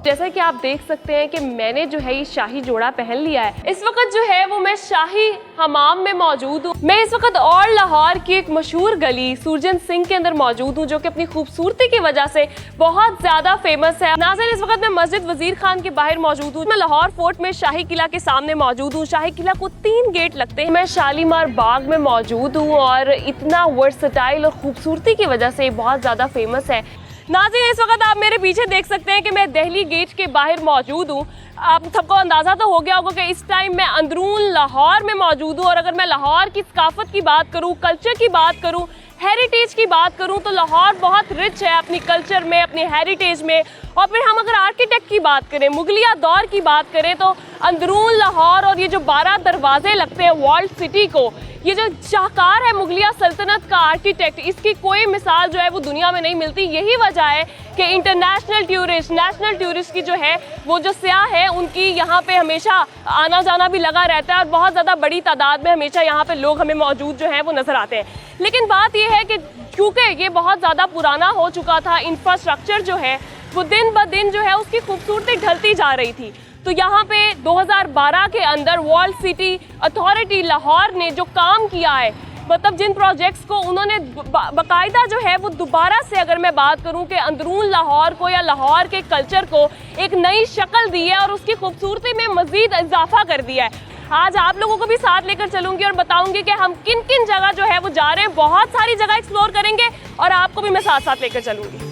जैसा कि आप देख सकते हैं कि मैंने जो है ये शाही जोड़ा पहन लिया है। इस वक्त जो है वो मैं शाही हमाम में मौजूद हूँ। मैं इस वक्त और लाहौर की एक मशहूर गली सूरजन सिंह के अंदर मौजूद हूँ, जो कि अपनी खूबसूरती की वजह से बहुत ज्यादा फेमस है। नाज़रीन, इस वक्त मैं मस्जिद वजीर खान के बाहर मौजूद हूँ। मैं लाहौर फोर्ट में शाही किला के सामने मौजूद हूँ। शाही किला को 3 गेट लगते हैं। मैं शालीमार बाग में मौजूद हूँ और इतना वर्सटाइल और खूबसूरती की वजह से बहुत ज्यादा फेमस है। नाज़रीन, इस वक्त आप मेरे पीछे देख सकते हैं कि मैं दिल्ली गेट के बाहर मौजूद हूँ। आप सबको अंदाज़ा तो हो गया होगा कि इस टाइम मैं अंदरून लाहौर में मौजूद हूँ। और अगर मैं लाहौर की सकाफत की बात करूँ, कल्चर की बात करूँ, हेरिटेज की बात करूँ, तो लाहौर बहुत रिच है अपनी कल्चर में, अपनी हेरिटेज में। और फिर हम अगर आर्किटेक्ट की बात करें, मुगलिया दौर की बात करें, तो अंदरून लाहौर और ये जो 12 दरवाजे लगते हैं वर्ल्ड सिटी को, ये जो शाहकार है मुगलिया सल्तनत का आर्किटेक्ट, इसकी कोई मिसाल जो है वो दुनिया में नहीं मिलती। यही वजह है कि इंटरनेशनल टूरिस्ट, नेशनल टूरिस्ट की जो है वो जो सयाह है उनकी यहाँ पे हमेशा आना जाना भी लगा रहता है और बहुत ज़्यादा बड़ी तादाद में हमेशा यहाँ पे लोग हमें मौजूद जो है वो नज़र आते हैं। लेकिन बात ये है कि क्योंकि ये बहुत ज़्यादा पुराना हो चुका था, इंफ्रास्ट्रक्चर जो है वो दिन ब दिन जो है उसकी खूबसूरती ढलती जा रही थी। तो यहाँ पे 2012 के अंदर वर्ल्ड सिटी अथॉरिटी लाहौर ने जो काम किया है, मतलब जिन प्रोजेक्ट्स को उन्होंने बाकायदा जो है वो दोबारा से, अगर मैं बात करूँ कि अंदरून लाहौर को या लाहौर के कल्चर को एक नई शक्ल दी है और उसकी खूबसूरती में मज़ीद इजाफा कर दिया है। आज आप लोगों को भी साथ लेकर चलूँगी और बताऊँगी कि हम किन किन जगह जो है वो जा रहे हैं। बहुत सारी जगह एक्सप्लोर करेंगे और आपको भी मैं साथ साथ लेकर चलूँगी।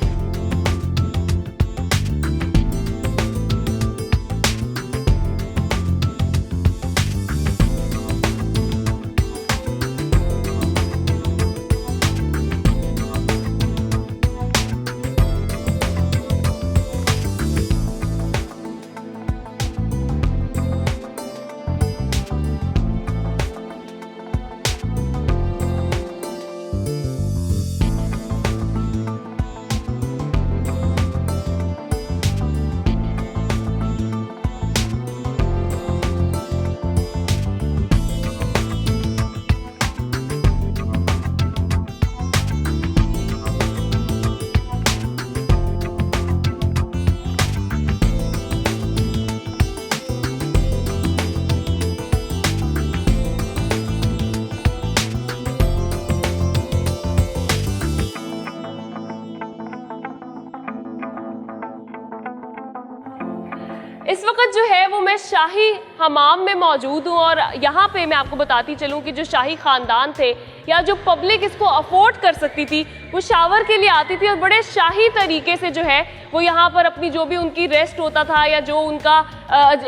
इस वक्त जो है वो मैं शाही हमाम में मौजूद हूँ और यहाँ पे मैं आपको बताती चलूँ कि जो शाही ख़ानदान थे या जो पब्लिक इसको अफोर्ड कर सकती थी वो शावर के लिए आती थी और बड़े शाही तरीके से जो है वो यहाँ पर अपनी जो भी उनकी रेस्ट होता था या जो उनका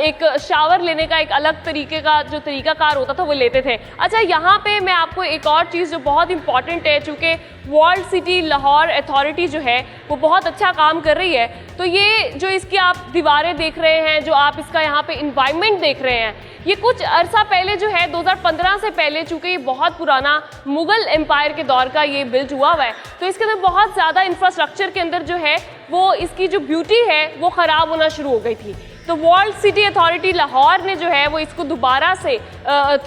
एक शावर लेने का एक अलग तरीके का जो तरीकाकार होता था वो लेते थे। अच्छा, यहाँ पे मैं आपको एक और चीज़ जो बहुत इंपॉर्टेंट है, चूँकि वर्ल्ड सिटी लाहौर अथॉरिटी जो है वो बहुत अच्छा काम कर रही है, तो ये जो इसकी आप दीवारें देख रहे हैं, जो आप इसका यहाँ पे इन्वायरमेंट देख रहे हैं, ये कुछ अरसा पहले जो है 2015 से पहले, चूँकि ये बहुत पुराना मुग़ल एम्पायर के दौर का ये बिल्ड हुआ हुआ है, तो इसके अंदर बहुत ज़्यादा इंफ्रास्ट्रक्चर के अंदर जो है वो इसकी जो ब्यूटी है वो ख़राब होना शुरू हो गई थी। तो वर्ल्ड सिटी अथॉरिटी लाहौर ने जो है वो इसको दोबारा से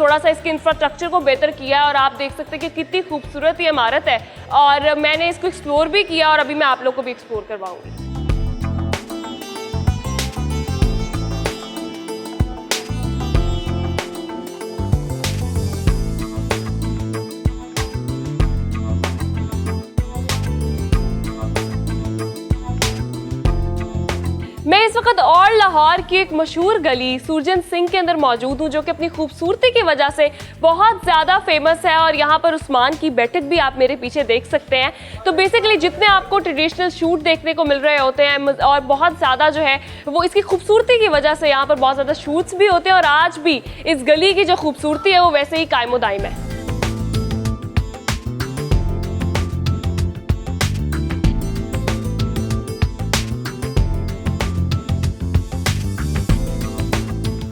थोड़ा सा इसके इंफ्रास्ट्रक्चर को बेहतर किया है और आप देख सकते हैं कि कितनी खूबसूरत ये इमारत है और मैंने इसको एक्सप्लोर भी किया और अभी मैं आप लोग को भी एक्सप्लोर करवाऊँगी। मैं इस वक्त और लाहौर की एक मशहूर गली सूरजन सिंह के अंदर मौजूद हूँ, जो कि अपनी खूबसूरती की वजह से बहुत ज़्यादा फेमस है और यहाँ पर उस्मान की बैठक भी आप मेरे पीछे देख सकते हैं। तो बेसिकली जितने आपको ट्रेडिशनल शूट देखने को मिल रहे होते हैं और बहुत ज़्यादा जो है वो इसकी खूबसूरती की वजह से यहाँ पर बहुत ज़्यादा शूट्स भी होते हैं और आज भी इस गली की जो खूबसूरती है वो वैसे ही कायमो दायम है।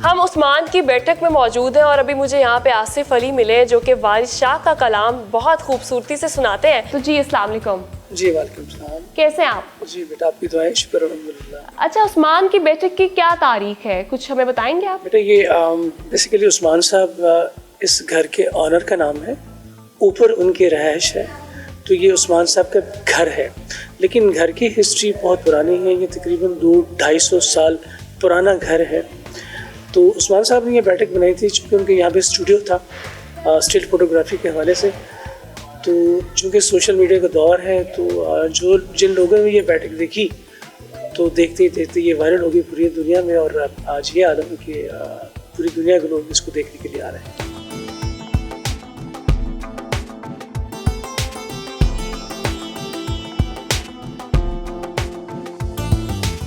हम उस्मान की बैठक में मौजूद हैं और अभी मुझे यहाँ पे आसिफ अली मिले जो कि वारिस शाह का कलाम बहुत खूबसूरती से सुनाते हैं। तो जी अस्सलाम वालेकुम। जी वालेकुम सलाम। कैसे हैं आप? जी बेटा आपकी दुआएं, शुक्र अल्हम्दुलिल्लाह। अच्छा, उस्मान की बैठक की क्या तारीख है, कुछ हमें बताएंगे आप? बेटा ये बेसिकली उस्मान साहब इस घर के ऑनर का नाम है, ऊपर उनकी रहायश है तो ये उस्मान साहब का घर है, लेकिन घर की हिस्ट्री बहुत पुरानी है। ये तकरीबन 200-250 साल पुराना घर है। तो उस्मान साहब ने ये बैठक बनाई थी चूँकि उनके यहाँ पे स्टूडियो था स्टिल फोटोग्राफी के हवाले से। तो चूँकि सोशल मीडिया का दौर है, तो जिन लोगों ने ये बैठक देखी तो देखते ही देखते ये वायरल हो गई पूरी दुनिया में, और आज ये आलम कि पूरी दुनिया के लोग इसको देखने के लिए आ रहे हैं।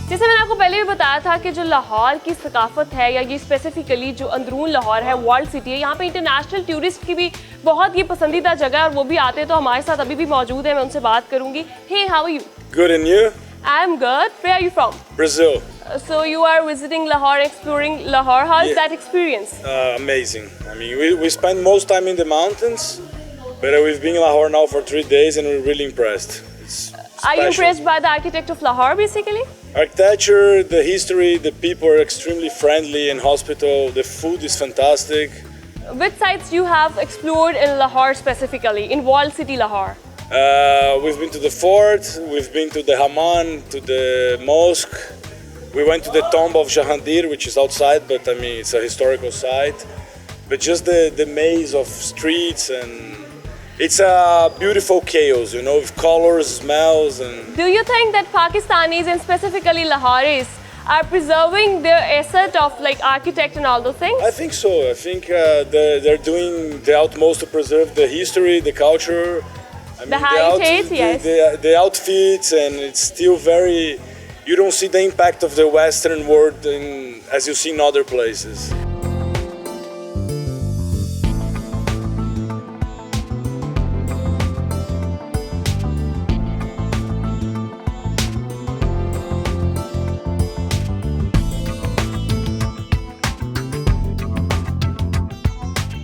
जैसे मैंने आपको पहले भी बताया था कि जो लाहौर की सकाफत है, या ये स्पेसिफिकली जो अंदरून लाहौर है, वर्ल्ड सिटी है, यहाँ पे इंटरनेशनल टूरिस्ट की भी बहुत ये पसंदीदा जगह है और वो भी आते हैं। तो हमारे साथ अभी भी मौजूद है, मैं उनसे बात करूंगी। Hey, how are you? Good, and you? I'm good. Where are you from? Brazil. So you are visiting Lahore, exploring Lahore. How is Yeah. that experience? Amazing. I mean, we spend most time in the mountains, but we've been in Lahore now for 3 days and we're really impressed. It's Are you special. impressed by the architect of Lahore, basically? Architecture, the history, the people are extremely friendly and hospitable. The food is fantastic. Which sites you have explored in Lahore specifically, in walled city Lahore? We've been to the fort, we've been to the Hammam, to the mosque. We went to the tomb of Jahandir, which is outside, but I mean, it's a historical site. But just the maze of streets, and it's a beautiful chaos, you know, with colors, smells, and Do you think that Pakistanis and specifically Lahoris are preserving their asset of like architect and all those things? I think so. I think they're doing the utmost to preserve the history, the culture. I The heritage, yes. The outfits, and it's still very. You don't see the impact of the Western world as you see in other places.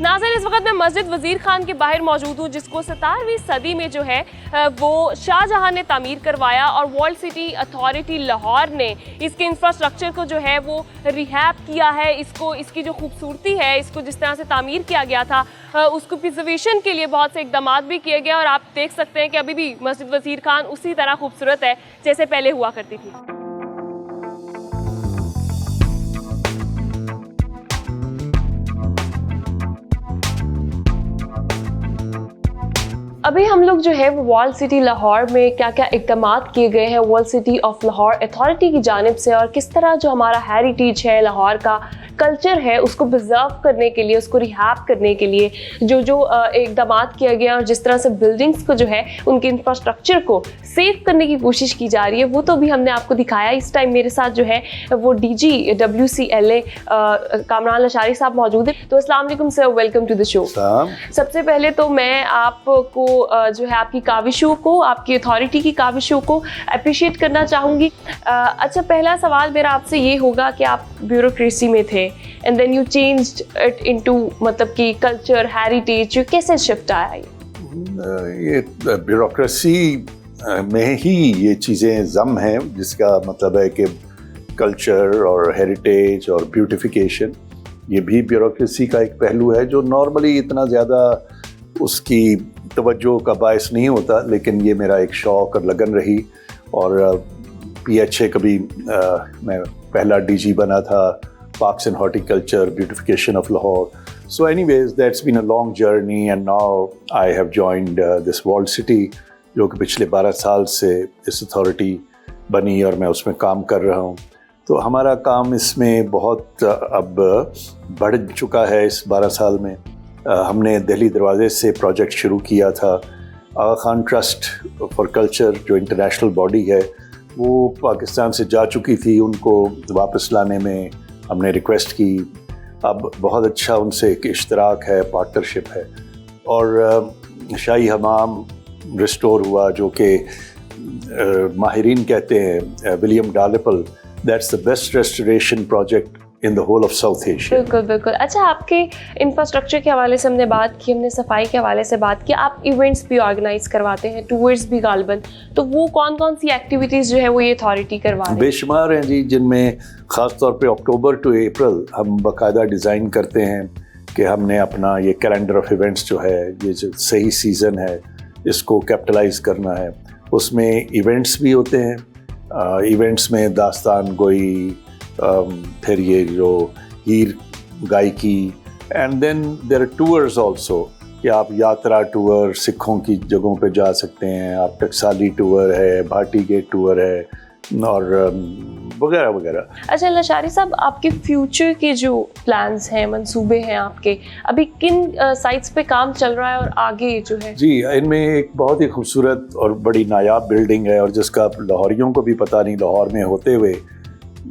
नाज़रीन, इस वक्त मैं मस्जिद वज़ीर खान के बाहर मौजूद हूँ, जिसको 17वीं सदी में जो है वो शाहजहां ने तामीर करवाया, और वर्ल्ड सिटी अथॉरिटी लाहौर ने इसके इंफ्रास्ट्रक्चर को जो है वो रिहैब किया है। इसको, इसकी जो खूबसूरती है, इसको जिस तरह से तामीर किया गया था, उसको प्रिजर्वेशन के लिए बहुत से इकदाम भी किए गए, और आप देख सकते हैं कि अभी भी मस्जिद वज़ीर खान उसी तरह खूबसूरत है जैसे पहले हुआ करती थी। अभी हम लोग जो है वो वर्ल्ड सिटी लाहौर में क्या क्या इकदाम किए गए हैं world city of Lahore authority की जानिब से, और किस तरह जो हमारा हेरिटेज है, लाहौर का कल्चर है, उसको प्रिजर्व करने के लिए, उसको रिहैब करने के लिए जो इकदाम किया गया, और जिस तरह से बिल्डिंग्स को जो है उनके इंफ्रास्ट्रक्चर को सेव करने की कोशिश की जा रही है, वो तो भी हमने आपको दिखाया। इस टाइम मेरे साथ जो है वो DG WCLA कामरान लशारी साहब मौजूद है। तो अस्सलाम वालेकुम sir, welcome to the show. सबसे पहले तो मैं आपको जो है आपकी काविशों को, आपकी अथॉरिटी की काविशों को अप्रिशिएट करना चाहूँगी। अच्छा, पहला सवाल मेरा आपसे ये होगा कि आप ब्यूरोक्रेसी में थे and then you changed it into, मतलब कि कल्चर, हेरिटेज, कैसे शिफ्ट आया ये ब्यूरोक्रेसी में ही ये चीज़ें जम हैं, जिसका मतलब है कि कल्चर और हेरिटेज और ब्यूटिफिकेशन ये भी ब्यूरोक्रेसी का एक पहलू है जो नॉर्मली इतना ज़्यादा उसकी तवज्जो का बायस नहीं होता, लेकिन ये मेरा एक शौक़ और लगन रही। और PHA कभी मैं पहला DG बना था, parks and horticulture, beautification of Lahore. So anyways, that's been a long journey, and now I have joined this walled city, जो कि पिछले 12 साल से इस अथॉरिटी बनी और मैं उसमें काम कर रहा हूँ। तो हमारा काम इसमें बहुत अब बढ़ चुका है इस 12 साल में। हमने दिल्ली दरवाजे से प्रोजेक्ट शुरू किया था। आगा खान ट्रस्ट फॉर कल्चर जो इंटरनेशनल बॉडी है वो पाकिस्तान से जा चुकी थी, उनको वापस लाने में हमने रिक्वेस्ट की। अब बहुत अच्छा उनसे एक इश्तराक है, पार्टनरशिप है, और शाही हमाम रिस्टोर हुआ जो कि माहिरीन कहते हैं, William Dalrymple, that's the best restoration project in the whole of South Asia. बिल्कुल बिल्कुल। अच्छा, आपके इंफ्रास्ट्रक्चर के हवाले से हमने बात की, हमने सफाई के हवाले से बात की, आप इवेंट्स भी ऑर्गेनाइज करवाते हैं, टूर्स भी गालबन, तो वो कौन कौन सी एक्टिविटीज़ जो है वो ये अथॉरिटी करवा रही है? बेशुमार हैं जी, जिनमें ख़ास तौर पे अक्टूबर टू अप्रैल हम बाकायदा डिज़ाइन करते हैं कि हमने अपना ये कैलेंडर ऑफ इवेंट्स जो है, ये जो सही सीज़न है, इसको कैपिटलाइज करना है। उसमें इवेंट्स भी होते हैं, इवेंट्स में दास्तान गोई, फिर ये जो हीर गायकी, and then there are tours also कि आप यात्रा टूर सिखों की जगहों पे जा सकते हैं, आप टकसाली टूर है, भाटी गेट टूर है और वगैरह वगैरह। अच्छा लशारी साहब, आपके फ्यूचर के जो प्लान्स हैं, मंसूबे हैं आपके, अभी किन साइट्स पे काम चल रहा है और आगे जो है? जी, इनमें एक बहुत ही खूबसूरत और बड़ी नायाब बिल्डिंग है और जिसका लाहौरियों को भी पता नहीं लाहौर में होते हुए,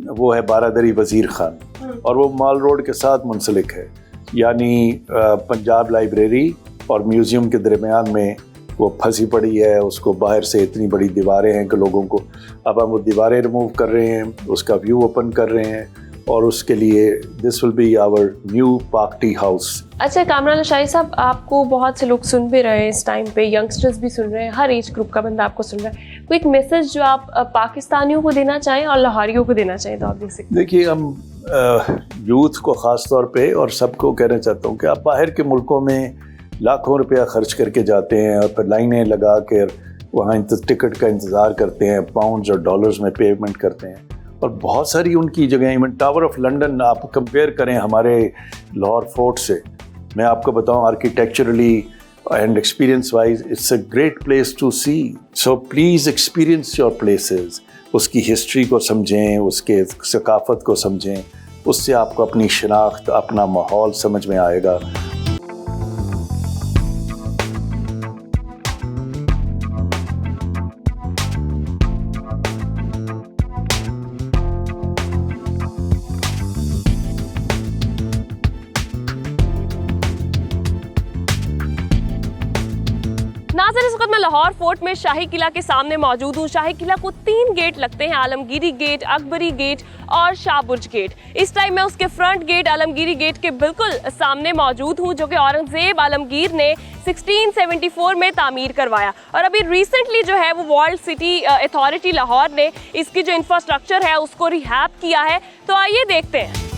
वो है बारादरी वज़ीर खान, और वो माल रोड के साथ मुंसलिक है, यानी पंजाब लाइब्रेरी और म्यूज़ियम के दरमियान में वो फंसी पड़ी है। उसको बाहर से इतनी बड़ी दीवारें हैं कि लोगों को, अब हम वो दीवारें रिमूव कर रहे हैं, उसका व्यू ओपन कर रहे हैं, और उसके लिए this will be our new park tea house. अच्छा कामरान लशारी साहब, आपको बहुत से लोग सुन भी रहे हैं इस टाइम पे, यंगस्टर्स भी सुन रहे हैं, हर एज ग्रुप का बंदा आपको सुन रहा है, कोई एक मैसेज जो आप पाकिस्तानियों को देना चाहें और लाहौरियों को देना चाहें तो आप दे सकते हैं। देखिए, हम यूथ को ख़ास तौर पे और सबको कहना चाहता हूँ कि आप बाहर के मुल्कों में लाखों रुपया खर्च करके जाते हैं और फिर लाइनें लगा कर वहाँ टिकट का इंतज़ार करते हैं, पाउंड्स और डॉलर्स में पेमेंट करते हैं, और बहुत सारी उनकी जगह, इवन टावर ऑफ लंदन आप कंपेयर करें हमारे लाहौर फोर्ट से, मैं आपको बताऊं architecturally and experience wise it's a great place to see. So please experience your places, उसकी हिस्ट्री को समझें, उसके सकाफ़त को समझें, उससे आपको अपनी शनाख्त, अपना माहौल समझ में आएगा। नाज़रीन, इस वक्त मैं लाहौर फोर्ट में शाही किला के सामने मौजूद हूँ। शाही किला को 3 गेट लगते हैं, आलमगीरी गेट, अकबरी गेट और शाहबुर्ज गेट। इस टाइम मैं उसके फ्रंट गेट आलमगीरी गेट के बिल्कुल सामने मौजूद हूँ, जो कि औरंगजेब आलमगीर ने 1674 में तामीर करवाया, और अभी रिसेंटली जो है वो वर्ल्ड सिटी अथॉरिटी लाहौर ने इसकी जो इंफ्रास्ट्रक्चर है उसको रिहैब किया है। तो आइए देखते हैं।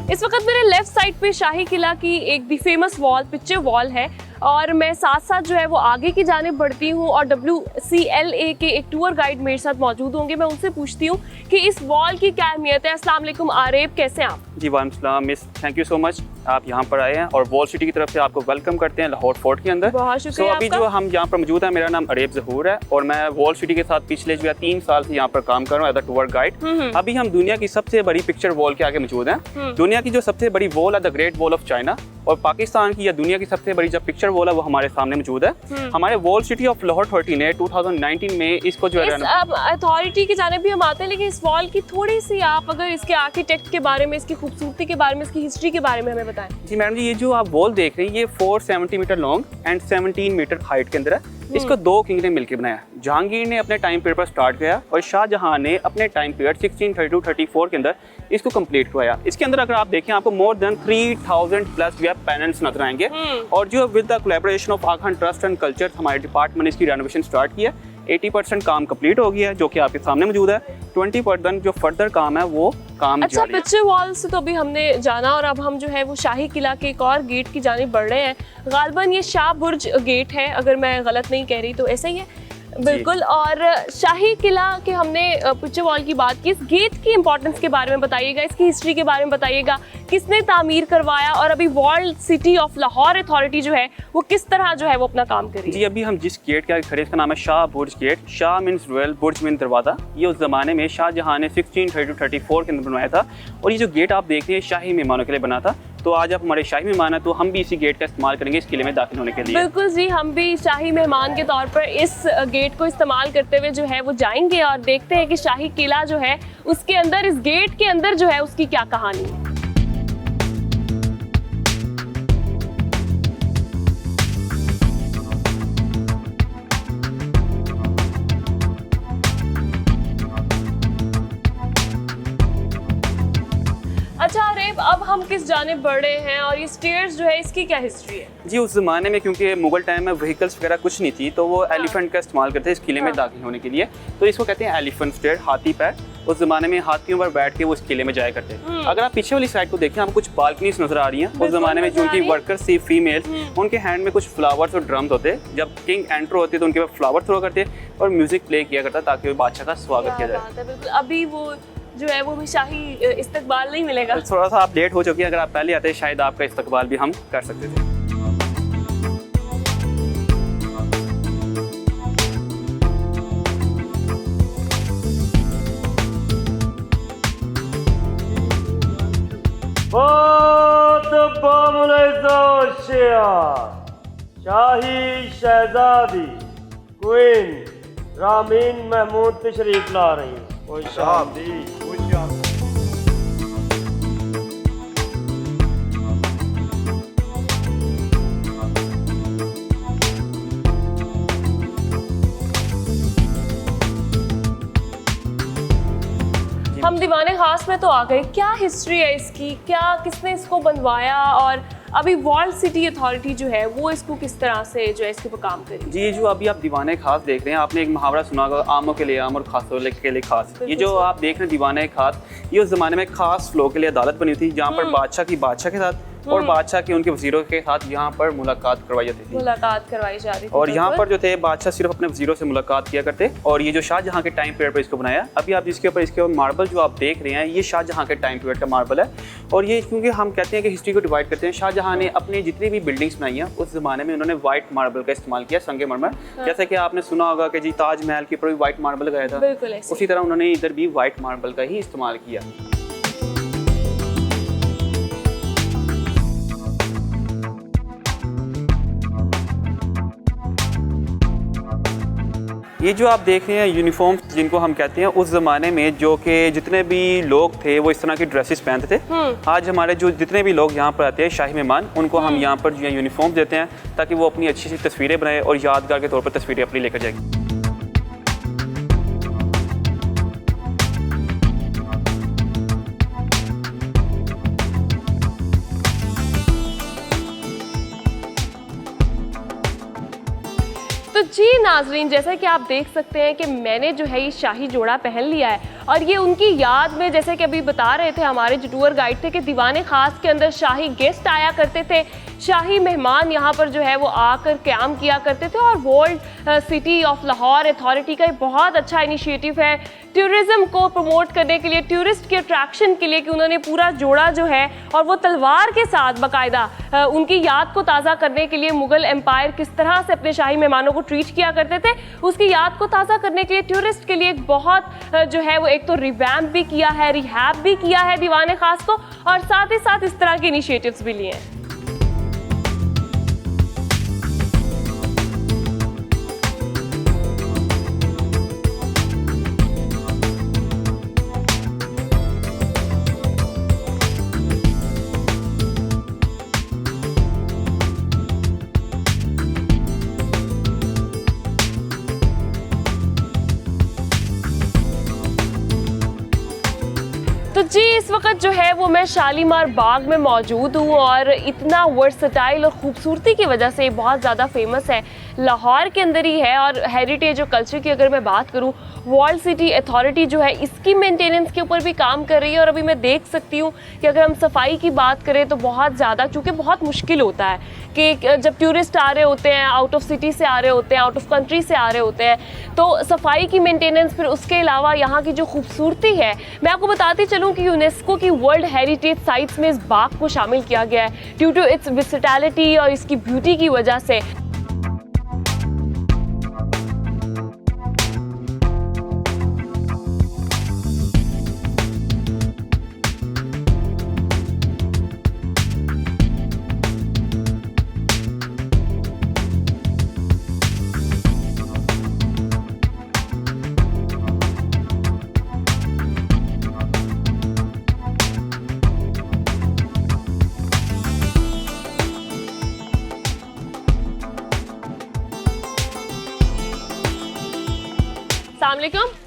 इस वक्त मेरे लेफ्ट साइड पे शाही किला की एक दी फेमस वॉल, पिक्चर वॉल है, और मैं साथ साथ जो है वो आगे की जानिब बढ़ती हूँ और WCLA के एक टूर गाइड मेरे साथ मौजूद होंगे। मैं उनसे पूछती हूँ कि इस वॉल की क्या अहमियत है। अस्सलाम वालेकुम आरेब, कैसे हैं आप? जी वालेकुम सलाम miss, thank you so much, आप यहाँ पर आए हैं और वॉल सिटी की तरफ से आपको वेलकम करते हैं लाहौर फोर्ट के अंदर। बहुत शुक्रिया अभी आपका। जो हम यहाँ पर मौजूद हैं, मेरा नाम अरेब ज़हूर है और मैं वॉल सिटी के साथ पिछले जो है 3 साल से यहाँ पर काम कर रहा हूँ एज अ टूर गाइड। अभी हम दुनिया की सबसे बड़ी पिक्चर वॉल के आगे मौजूद हैं। दुनिया की जो सबसे बड़ी वॉल है the great wall of China, और पाकिस्तान की या दुनिया की सबसे बड़ी जो पिक्चर वॉल है वो हमारे सामने मौजूद है। हमारे wall city of Lahore authority ने 2019 में इसको जो है अथॉरिटी की जानिब भी हम आते हैं, लेकिन इस वॉल की थोड़ी सी आप अगर इसके आर्किटेक्ट के बारे में, इसकी खूबसूरती के बारे में, इसकी हिस्ट्री के बारे में हमें बताएं। जी मैडम जी, ये जो आप वॉल देख रहे हैं ये 470 metre long and 17 metre height के अंदर है। इसको 2 किंग ने मिलकर बनाया। जहांगीर ने अपने टाइम पीरियड पर स्टार्ट किया और शाहजहां ने अपने टाइम पीरियड 1632-34 के अंदर इसको कंप्लीट करवाया। इसके अंदर अगर आप देखें आपको मोर देन 3000 प्लस जो है पैनल्स नजर आएंगे, और जो with the collaboration of Aga Khan trust and culture हमारे डिपार्टमेंट ने इसकी रेनोवेशन स्टार्ट किया। 80% काम कंप्लीट हो गया है जो कि आपके सामने मौजूद है। 20% जो फर्दर काम है वो काम अच्छा, जारी है। पिक्चर वॉल से तो अभी हमने जाना, और अब हम जो है वो शाही किला के एक और गेट की जानिब बढ़ रहे हैं। गालिबन ये शाहबुर्ज गेट है, अगर मैं गलत नहीं कह रही तो ऐसा ही है बिल्कुल। और शाही किला के हमने पिक्चर वॉल की बात की, इस गेट की इंपॉर्टेंस के बारे में बताइएगा, इसकी हिस्ट्री के बारे में बताइएगा, किसने तामीर करवाया, और अभी world city of Lahore authority जो है वो किस तरह जो है वो अपना काम करेगी। जी, अभी हम जिस गेट के आगे खड़े, इसका नाम है शाह बुर्ज गेट। शाह मीन्स रॉयल, बुर्ज मीन दरवाज़ा। ये उस ज़माने में शाहजहां ने 1632-34 के अंदर बनवाया था, और ये जो गेट आप देख रहे हैं शाही मेहमानों के लिए बना था। तो आज आप हमारे शाही मेहमान हैं तो हम भी इसी गेट का इस्तेमाल करेंगे इस किले में दाखिल होने के लिए। बिल्कुल जी, हम भी शाही मेहमान के तौर पर इस गेट को इस्तेमाल करते हुए जो है वो जाएंगे और देखते हैं कि शाही किला जो है उसके अंदर, इस गेट के अंदर जो है उसकी क्या कहानी है। अच्छा अरेब, अब हम किस जाने बढ़ रहे हैं और ये स्टेयर्स जो है इसकी क्या हिस्ट्री है? जी उस ज़माने में क्योंकि मुगल टाइम में व्हीकल्स वगैरह कुछ नहीं थी तो वो एलिफेंट का इस्तेमाल करते हैं इस किले में दाखिल होने के लिए, तो इसको कहते हैं एलिफेंट स्टेयर, हाथी पैर। उस ज़माने में हाथियों पर बैठ के वो इस किले में जाया करते हैं। अगर आप पीछे वाली साइड को देखें आपको कुछ बालकनीज नजर आ रही हैं। उस ज़माने में जो उनकी वर्कर्स थी फीमेल्स, उनके हैंड में कुछ फ्लावर्स और ड्रम्स होते, जब किंग एंटर होते तो उनके पास फ्लावर थ्रो करते और म्यूजिक प्ले किया करता ताकि वो बादशाह का स्वागत किया जाए। बिल्कुल, अभी वो जो है वो भी शाही इस्तकबाल नहीं मिलेगा। थोड़ा सा आप लेट हो चुकी हैं, अगर आप पहले आते शायद आपका इस्तकबाल भी हम कर सकते थे। शाही शहजादी क्वीन रामीन महमूद तशरीफ ला रही है। हम दीवाने खास में तो आ गए, क्या हिस्ट्री है इसकी, क्या किसने इसको बनवाया और अभी वॉल्ड सिटी अथॉरिटी जो है वो इसको किस तरह से जो है इसके ऊपर काम करेगी? जी जो अभी आप दीवाने खास देख रहे हैं, आपने एक मुहावरा सुना होगा, आमों के लिए आम और खासों के लिए खास। ये जो आप देख रहे हैं दीवाने खास, ये उस जमाने में खास फ्लो के लिए अदालत बनी थी जहाँ पर बादशाह की बादशाह के साथ और बादशाह के उनके वजीरों के साथ यहाँ पर मुलाकात करवाई जाती थी। मुलाकात करवाई जा रही थी और यहाँ पर जो थे बादशाह सिर्फ अपने वजीरों से मुलाकात किया करते। और ये जो शाहजहाँ के टाइम पीरियड पर इसको बनाया, अभी आप इसके ऊपर मार्बल जो आप देख रहे हैं ये शाहजहाँ के टाइम पीरियड का मार्बल है। और ये क्योंकि हम कहते हैं कि हिस्ट्री को डिवाइड करते हैं, शाहजहाँ ने अपनी जितनी भी बिल्डिंग्स बनाई हैं उस जमाने में उन्होंने व्हाइट मार्बल का इस्तेमाल किया, संगे मरमर। जैसे कि आपने सुना होगा कि जी ताजमहल के ऊपर भी व्हाइट मार्बल लगाया था, उसी तरह उन्होंने इधर भी व्हाइट मार्बल का ही इस्तेमाल किया। ये जो आप देख रहे हैं यूनिफॉर्म्स जिनको हम कहते हैं, उस ज़माने में जो कि जितने भी लोग थे वो इस तरह की ड्रेसेस पहनते थे। आज हमारे जो जितने भी लोग यहाँ पर आते हैं शाही मेहमान, उनको हम यहाँ पर जो यूनिफॉर्म देते हैं ताकि वो अपनी अच्छी सी तस्वीरें बनाए और यादगार के तौर पर तस्वीरें अपनी लेकर जाएंगे। तो जी नाजरीन, जैसा कि आप देख सकते हैं कि मैंने जो है ये शाही जोड़ा पहन लिया है और ये उनकी याद में, जैसे कि अभी बता रहे थे हमारे जो टूर गाइड थे कि दीवाने खास के अंदर शाही गेस्ट आया करते थे, शाही मेहमान यहाँ पर जो है वो आकर क़याम किया करते थे। और world city of Lahore authority का एक बहुत अच्छा इनिशिएटिव है टूरिज़्म को प्रमोट करने के लिए, टूरिस्ट के अट्रैक्शन के लिए, कि उन्होंने पूरा जोड़ा जो है और वो तलवार के साथ बाकायदा उनकी याद को ताज़ा करने के लिए, मुग़ल एम्पायर किस तरह से अपने शाही मेहमानों को ट्रीट किया करते थे उसकी याद को ताज़ा करने के लिए टूरिस्ट के लिए एक बहुत जो है वो एक तो रिवैम्प भी किया है, रिहैब भी किया है दीवाने खास को, और साथ ही साथ इस तरह के इनिशिएटिव्स भी लिए हैं। तो जी इस वक्त जो है वो मैं शालीमार बाग में मौजूद हूँ और इतना वर्सटाइल और ख़ूबसूरती की वजह से बहुत ज़्यादा फेमस है, लाहौर के अंदर ही है। और हेरिटेज और कल्चर की अगर मैं बात करूँ, वर्ल्ड सिटी अथॉरिटी जो है इसकी मेंटेनेंस के ऊपर भी काम कर रही है। और अभी मैं देख सकती हूँ कि अगर हम सफाई की बात करें तो बहुत ज़्यादा, चूँकि बहुत मुश्किल होता है कि जब टूरिस्ट आ रहे होते हैं, आउट ऑफ सिटी से आ रहे होते हैं, आउट ऑफ कंट्री से आ रहे होते हैं, तो सफाई की मेंटेनेंस, फिर उसके अलावा यहाँ की जो खूबसूरती है, मैं आपको बताती चलूँ कि यूनेस्को की वर्ल्ड हेरिटेज साइट्स में इस बाग को शामिल किया गया है ड्यू टू इट्स वर्सेटैलिटी और इसकी ब्यूटी की वजह से।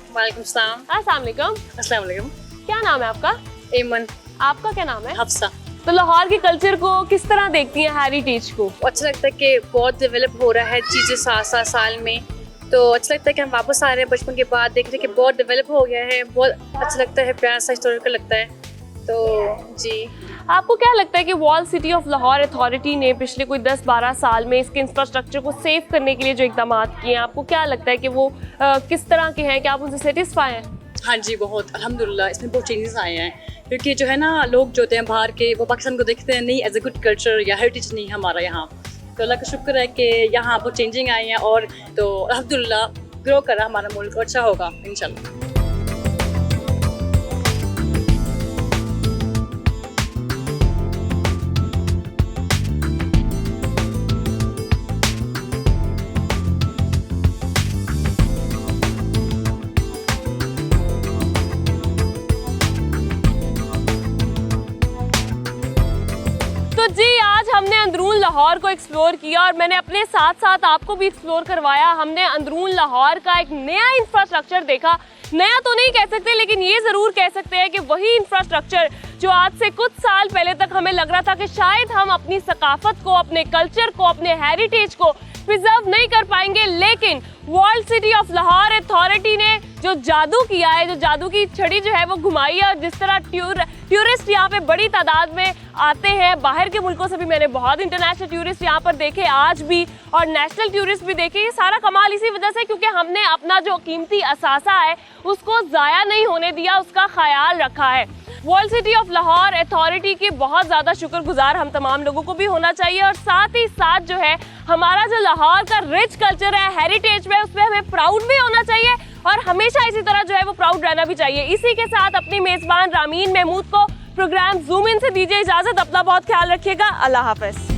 वालेकुम सलाम। अस्सलाम वालेकुम। अस्सलाम वालेकुम। क्या नाम है आपका? एमन। आपका क्या नाम है? हफ्सा। तो लाहौर के कल्चर को किस तरह देखती हैं, हेरिटेज को? अच्छा लगता है कि बहुत डेवलप हो रहा है चीज़ें साथ साल में, तो अच्छा लगता है कि हम वापस आ रहे हैं बचपन के बाद, देख रहे हैं कि बहुत डेवलप हो गया है, बहुत अच्छा लगता है, प्यारा सा हिस्टोरिकल लगता है। तो जी, आपको क्या लगता है कि wall city of Lahore authority ने पिछले कोई 10-12 साल में इसके इंफ्रास्ट्रक्चर को सेव करने के लिए जो इकदाम किए हैं, आपको क्या लगता है कि वो किस तरह के हैं, क्या आप उनसे सेटिस्फाई हैं? हाँ जी, बहुत अल्हम्दुलिल्लाह इसमें बहुत चेंजेस आए हैं, क्योंकि जो है ना लोग जो होते हैं बाहर के, वो पाकिस्तान को देखते हैं नहीं एज ए गुड कल्चर या हेरिटेज नहीं हमारा यहाँ, तो अल्लाह का शुक्र है कि यहाँ बहुत चेंजिंग आई हैं, और तो अल्हम्दुलिल्लाह ग्रो कर रहा हमारा मुल्क, अच्छा होगा इंशाल्लाह। जी, आज हमने अंदरून लाहौर को एक्सप्लोर किया और मैंने अपने साथ साथ आपको भी एक्सप्लोर करवाया। हमने अंदरून लाहौर का एक नया इंफ्रास्ट्रक्चर देखा, नया तो नहीं कह सकते लेकिन ये ज़रूर कह सकते हैं कि वही इंफ्रास्ट्रक्चर जो आज से कुछ साल पहले तक हमें लग रहा था कि शायद हम अपनी सकाफत को, अपने कल्चर को, अपने हेरिटेज को प्रिजर्व नहीं कर पाएंगे, लेकिन world city of Lahore authority ने जो जादू किया है, जो जादू की छड़ी जो है वो घुमाई है, और जिस तरह टूरिस्ट यहाँ पे बड़ी तादाद में आते हैं, बाहर के मुल्कों से भी मैंने बहुत इंटरनेशनल टूरिस्ट यहाँ पर देखे आज भी, और नेशनल टूरिस्ट भी देखे। ये सारा कमाल इसी वजह से क्योंकि हमने अपना जो कीमती असासा है उसको ज़ाया नहीं होने दिया, उसका ख्याल रखा है। World city of Lahore authority की बहुत ज़्यादा शुक्रगुजार हम तमाम लोगों को भी होना चाहिए, और साथ ही साथ जो है हमारा जो लाहौर का रिच कल्चर है, हेरिटेज में, उस पर हमें प्राउड भी होना चाहिए और हमेशा इसी तरह जो है वो प्राउड रहना भी चाहिए। इसी के साथ अपनी मेज़बान रामीन महमूद को प्रोग्राम जूम इन से दीजिए इजाज़त। अपना बहुत ख्याल रखिएगा। अल्लाह हाफ़िज़।